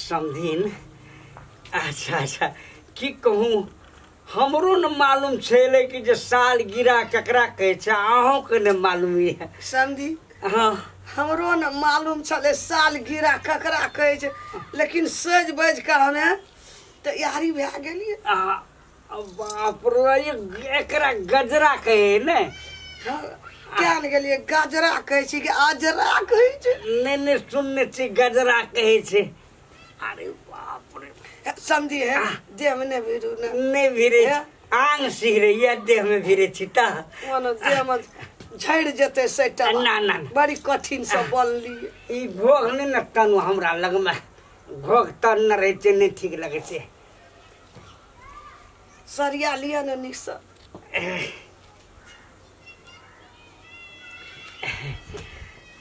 समझिन अच्छा अच्छा की कहूँ हमरो न मालूम छे कि जे साल गिरा ककरा कहे छे अहों के न मालूम है समझी हाँ हमरो न मालूम छले साल गिरा ककरा कहे छे लेकिन सज बज कर हमें तैयारी भे गेलिए बाप रे एकरा गजरा कहे ने क्या न गेलिए गजरा कहे छी कि आजरा कहे छे ने सुनने छी गजरा कहे छे अरे बाप रे समझी है देह में ने भिरे आंग सिहरे या देह में भिरे छी ता मानो देह में झड़ जते सेटा ना ना बड़ी कठिन से बनली ई भोग ने न तनु हमरा लग में भोग तन न रहे छे नहीं ठीक लगे छे सरिया लिया न निसा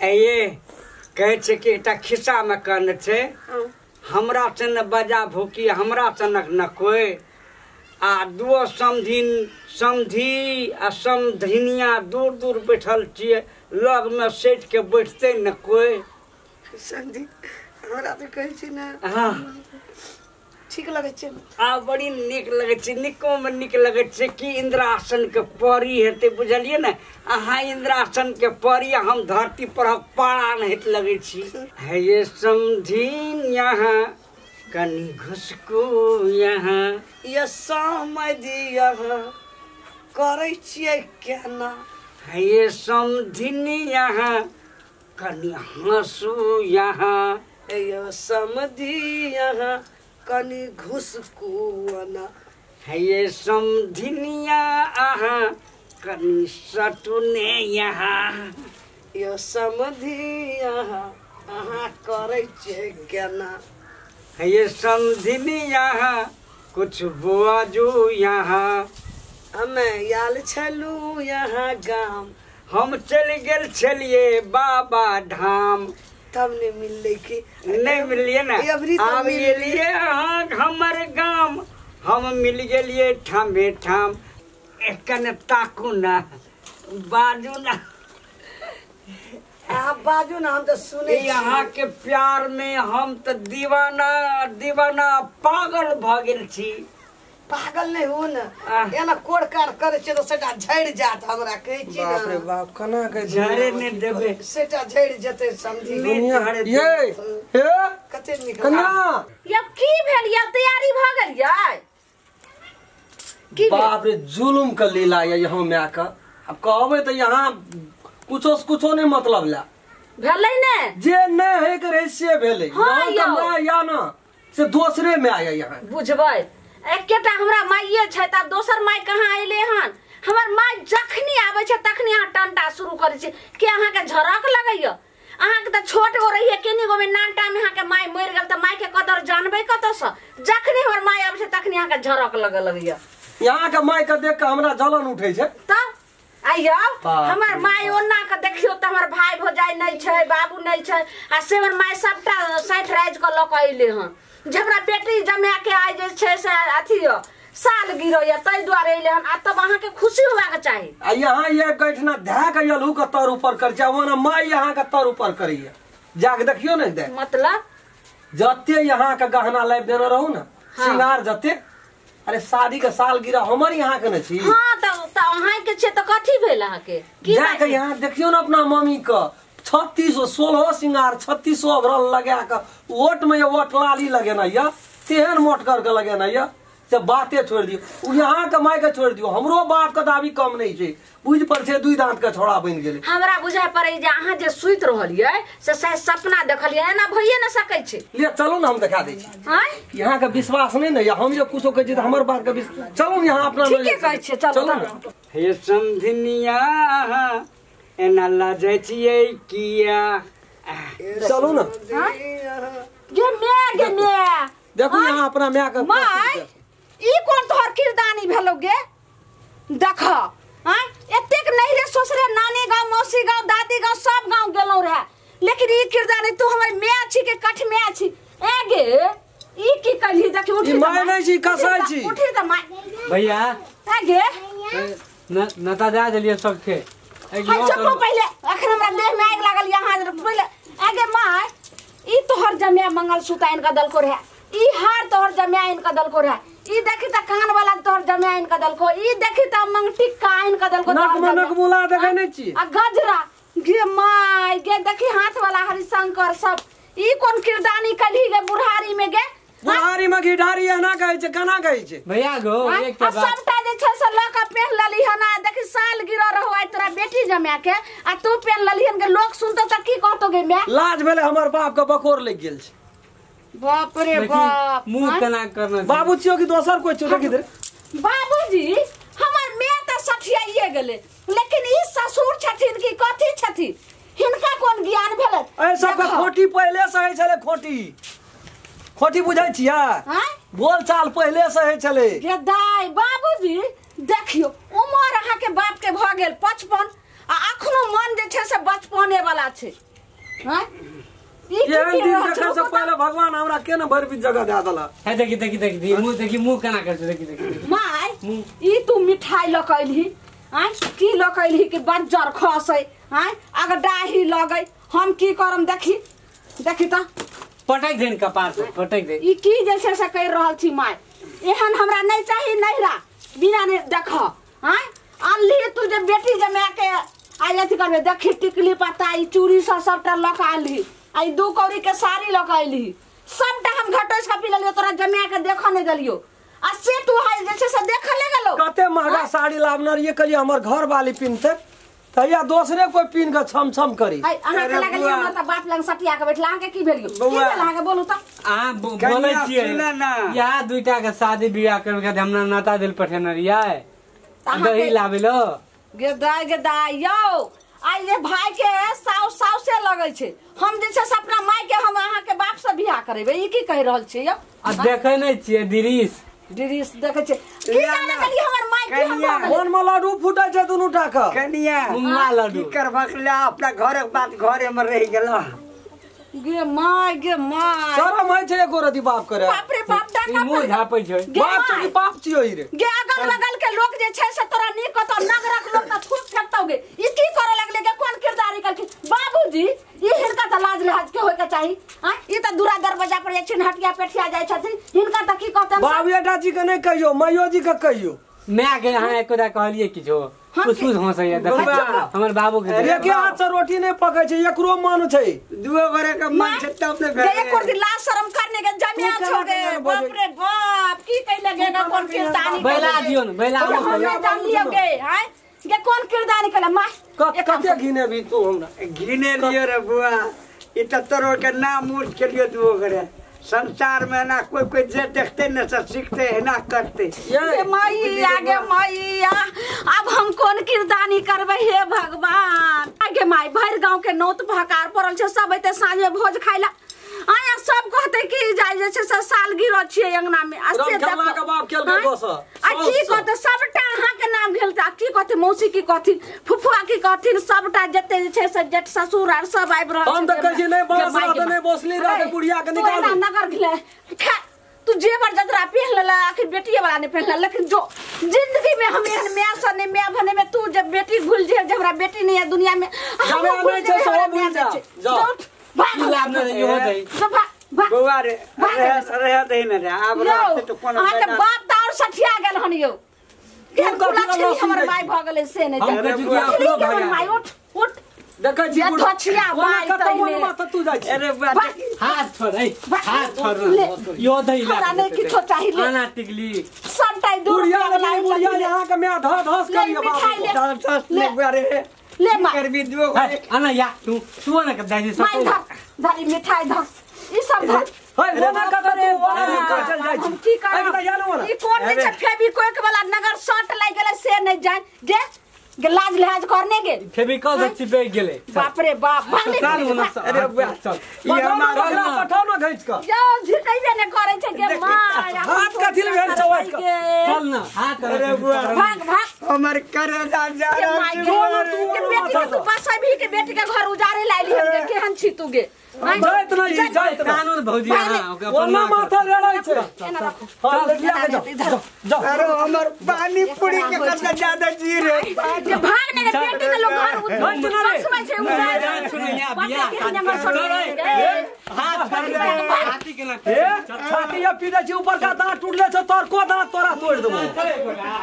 ये कहे छे कि एकटा खिस्सा में कहने छे हमरा से न बजा भूकी हमरा से न कोई आ दुओ समधी आ समधिनिया दूर दूर बैठल छिए लग में सेठ के बैठते न कोई समझी हमरा तो कहे छी ना हाँ ठीक लगे छे आ बड़ी निक लगे छे निको में निक लगे छे कि इंद्रासन के परी हेते बुझलिए ना अहाँ इंद्रासन के परी हम धरती पर पाड़ा नहीं लगे छी है ये समझीन यहाँ कनी घुसको यहाँ ये समझी यहाँ करे छिए केना है ये समझीन यहाँ कनी हंसू यहाँ ये समझी यहाँ कनी घुसकुआना है ये समझिनिया आहा कनी सटुने यहाँ ये समझी यहाँ अहाँ करे छे केना है ये समझिनिया कुछ बुआजू यहाँ हमें आयल छलू यहाँ गाम हम चल गेल छलिए बाबा धाम तब ने मिलले की नहीं मिलिए ना अबरी तो अब एलिए अहाँ हमर गाम हम मिल गेलिए ठामे ठाम एकने ताकू ना बाजू ना आप बाजू ना हम तो सुने यहाँ के प्यार में हम तो दीवाना दीवाना पागल भ गेल छी पागल नहीं हो ना एना कोड़कार करे छे तो सेटा झड़ जात हमरा कहे छी ना बाप रे बाप कना के झरे ने देबे सेटा झड़ जते समझी दुनिया ये हे कते निकल कन्या ये की भेल ये तैयारी भ गेल ये की बाप रे जुल्म के लीला ये यहाँ में का अब कहबे तो यहाँ कुछो नहीं मतलब ला भेलै ने जे नहीं है करे से भेले हाँ, यहाँ का या ना से दूसरे में आया यहाँ बुझबै एकेटा हमरा माइये छै त दोसर माई कहाँ अइले हन हमर माई जखनी आबै छै तखनी अहाँ टंटा शुरू करै छी कि अहाँ के झरक लगैय अहाँ के त छोट गो रहिए केनी गो में नानटा में अहाँ के माई मर गेल त माई के कदर जानबै कत से जखनी हमर माई आबै छै तखनी अहाँ के झरक लगैय यहाँ के माई के देख के हमरा जलन उठे छै तब आइयो हमर माई ओना के देखियो त हमर भाई भौजाई नहीं छै बाबू नहीं छै आ से हमर माई सबटा 60 राज के लक अइले हन झगड़ा बेटी जमा के आइ जे छै से अथी साल गिरो या तै द्वारे अइले हन आ तब अहाँ के खुशी होबा के चाही आ यहाँ ये कैठना धा के यलहू के तर ऊपर कर जा वना माई यहाँ के तर ऊपर करिए जाके देखियो ने दे मतलब जते यहाँ के गहना लाइब देने रहू ना श्रृंगार जते अरे शादी के साल गिरा हमर यहाँ के न छी हां त अहाँ के छै त कथी भेल अहाँ के जाके यहाँ देखियो ना अपना मम्मी का 3616 श्रृंगार 3600 भरल लगा के वोट में ये वोट लाली लगे ना या तेहन मोट करके लगे ना या से बातें छोड़ दियो यहाँ के माई के छोड़ दियो हमरो बाप के दाबी कम नहीं छै बुझ पर छै दुई दांत के छोड़ा बन गेले हमरा बुझाय पड़े जे अहाँ जे सुइत रहलिए से शायद सपना देखलिए एना भइए न सकै छै ले चलो ना हम दिखा दै छी हां यहाँ के विश्वास नहीं ना या हम जो कुछो कहै छी त हमर बात के विश्वास चलो यहाँ अपना ठीक है कहै छै चलो हे समधिनिया एना लाजै छियै किया चलो ना गे ने देखो यहाँ अपना माय के माय ई कोन तोहर किरदानी भेलो गे देख हां एतेक नहीं रे ससुरे नानी गांव मौसी गांव दादी गांव सब गांव गेलौ रे लेकिन ई किरदानी तू हमर माय छी के कठ माय छी ए गे ई की कली देख उठी ई माय नहीं छी कसाई छी उठी त माय भैया ए गे नता जा देलिए सबके चुप पहले अखन हमरा देह में आग लागल यहाँ पहले ए गे माय ई तोहर जमिया मंगलसूत्र इनका दल को रहा, ई हार तोहर जमिया इनका दल को रहा, ई देखी त कान वाला तोहर जमिया इनका दल को, ई देखी त मंगटी का इनका दल को नक मुला देखे नहीं छी आ गजरा गे माय गे देखी हाथ वाला हरिशंकर सब, ई कौन किरदानी कली गे बुढ़ारी में गे बुढ़ारी में घिढारी है ना कहे छे केना कहे छे भैया गो एक अब सबटा जे छै से लका पहन लली हना देखी साल गिरा रहो आई तोरा बेटी जमिया के आ तू पहन लली हन के लोग सुनतो त की कहतो गे मैं लाज भेले हमर बाप के बकोर लग गेल छे बाप रे बाप मुंह केना करना बाबू छियो कि दोसर कोई छियो देखि दे बाबूजी हमर मैं त सठियाइए गेले लेकिन ई ससुर छथिन की कथि छथिन हिनका कोन ज्ञान भेलै ए सब खोटी पहले से है छले खोटी बुझाई छिया हां बोल चाल पहले से है छले गे दाई बाबूजी देखियो उमर अहा के बाप के भ गेल 55 आ अखनो मन जे छै से बचपने वाला छै हां ये दिन देखे से पहले भगवान हमरा केना भरबी जगह दे देला है देखी मुंह केना कर छे देखी माय ई तू मिठाई लकैलही हां की लकैलही के बज्जर खसै हां अगर डाही लगै हम की करम देखी त पटक देन कपार से पटक दे ई की जे छै से कह रहल छी माय एहन हमरा नहीं चाही नहिरा बिना ने देख हां अनली तू जे बेटी जमा के आई अथी करबे देखी टिकली पता ई चूड़ी सबटा लकाली आई 2 कौड़ी के साड़ी लकाली सबटा हम घटोस का पी लेलियो तोरा जमा के देख नहीं देलियो आ से तू हाय जे छै से देख ले गेलो कते महंगा साड़ी लावनर ये कलिए हमर घर वाली पिनते तैया दूसरे कोई पिन के छम करी आई अहाँ के लागल हमर त बाप लंग सटिया के बैठला के की भेलियो की भेल अहाँ के बोलू त आ बोलै छियै या दुइटा के शादी बियाह करके हमरा नाता दिल पठेने रिया दही लावेलो गे दाई यो आई जे भाई के साउ से लगै छै हम जे छै से अपना माय के हम अहाँ के बाप से बियाह करेबे ई की कह रहल छी यो आ देखे नै छियै दिरीस देखे छै की जाने कली हमर माय के हम मन में लड्डू फूटे छै दुनु टा के कनिया मुंगा लड्डू की करबकला अपना घर के बात घरे में रह गेला गे माय शरम है छै एको रति बाप करे बाप रे बाप ई मुंह झापै छै बाप छी बाप छियो ई रे गे अगल बगल के लोग जे छै से तोरा नी कतो नगरक लोग त थूक फेंकतौ गे ई की करे लगले गे कोन किरदारी करके बाबूजी ई हिनका त लाज लिहाज के होय के चाही हां ई त दूरा दरवाजा पर एक छिन हटिया पेठिया जाय छथिन हिनका त की कहतन बाबूटा जी के नहीं कहियो मैयो जी के कहियो मैं के यहाँ एकोदा कहलिए किछो कुछ हंसैया देख हमर बाबू के एक हाथ से रोटी नहीं पकै छै एकरो मन छै दुओ घरे के मन छै त अपने घर गे कोन लाज शरम करने के जमिया छो गे बाप रे बाप की कहले गे ना कोन किरदानी बैला दियो न बैला हम जान लियो गे हां गे कोन किरदानी कला मा कते घिने भी तू हमरा घिने लियो रे बुआ ई त तोरो के नाम उठ के लियो दुओ घरे संसार में ना कोई जे देखते न सब सीखते है ना करते ये मैया गे मैया अब हम कोन किरदानी करबे हे भगवान आगे माय भर गांव के नौत भकार पड़ल छै सब एते साँझ में भोज खाइला आया सब कहते कि जाय जे छै से साल गिरो छियै अंगना में आ से के बाप केल के दोस आ की कहते सबटा अहाँ के नाम भेल त की कहते मौसी की कहथिन फुफुआ की कहथिन सबटा जते जे छै से जेठ ससुर आर सब आइब रहल हम त कहै छी नहीं बस रात नहीं बसली रात बुढ़िया के निकाल नगर भिले तू जेवर जतरा पहन लेला आखिर बेटिए वाला ने पहन लेकिन जो जिंदगी में हम एहन मैं सने मैं भने में तू जब बेटी भूल जे हमरा बेटी नहीं है दुनिया में जमे नहीं छै सब भूल जा जाओ की लाभ नहीं हो दई बुआ रे रह दे न रे अब रात तो कोन अहाँ के बाप त और सठिया गेल हन यो के कुलछनी हमर माय भ गेले से नहीं हम कहै छी कि अपनो हमर भैया माय उठ देखै छी ये धछिया माय तइने मत तू जाय छी अरे बुआ हाथ छोड़ यो दई ला पता नहीं किछो चाहिए आना टिकली सबटा दूर बुढ़िया यहाँ के मैं धस करियो बाबू ले बुआ रे ले माय कर भी दुओ घरे आना या तू ना कर दाई माय सब धरी मिठाई धर ई सब धर है लेना का रे चल जाय हम की करब ई कोन जे फेविक्विक वाला नगर शॉट लाग गेले से नहीं जान गे लाज लिहाज करने गे फेविकॉल से चिपक गेले बाप रे बाप भागले काल होना अरे बुआ चल ये हमारा पठाओ ना घइच का यो झिकैबे ने करे छै गे माय हाथ कथि ले भेल चवट का चल ना हाथ अरे बुआ भाग भाग हमर करेजा जा ये रहा माय है गॉड के बेटी के तू बसा भी के बेटी के घर उजारे लाइली हम केहन छी तू गे जाइत नहीं जाइत कानून भौजी हां ओना माथा लड़ाई छै एना रखो हां लिया के जाओ अरे हमर पानी पूरी के कतना ज्यादा जी रे ये भाग ने बेटी के लोग घर उजारे छै उजारे सुनिया बियाह हाथ हाथी के ना छाती या पीड़े छै ऊपर का दांत टूटले छ तोर को दांत तोरा तोड़ देबो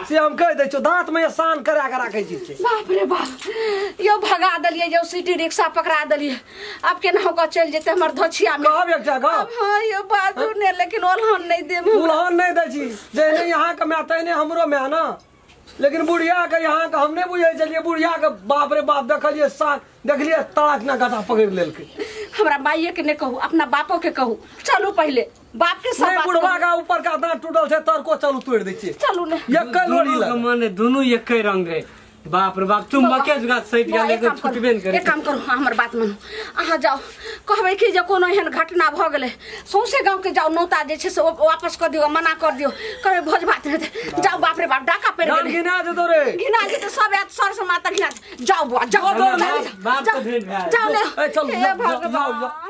से हम कह दै छ दांत में सान करा के राखै छी बाप रे बाप यो भगा दलिए जो सिटी रिक्शा पकड़ा दलिए अब केना होकर चल जेते हमर धछिया में कहब एकटा गप हां यो बाजू ने लेकिन ओलहन नहीं देम उलहन नहीं दै छी जे नहीं यहाँ के मैं तैने हमरो में ना लेकिन बुढ़िया के यहाँ के हम नहीं बुझे चलिए बुढ़िया के बाप रे बाप देखलिए साथ देखलिए तड़ाक ना गटा पकड़ लेलके हमरा माइये के ने कहू अपना बापो के कहू चलू पहले बाप के सब नहीं बुढ़वा का ऊपर का दांत टूटल छै तर को चलू तोड़ दै छी चलू ने एक लोड़ी लग माने दोनों एक रंग रे बाप रे बाप तुम मके जगह सहित गेले तो छुटबे न करे एक काम करू हमर बात मानू अहाँ जाओ कहबै कि जे कोनो एहन घटना भ गेलै सौंसे गांव के जाओ नौता जे छै से वापस कर दियो मना कर दियो कहबै भोज भात हेतै जाओ बाप रे बाप डाका पेड़ गेलै गिना दे तो रे घिना जे त सब सर से माता घिना जाओ बुआ जाओ बाप तो भेट जाओ ले ए चल हे भगवान।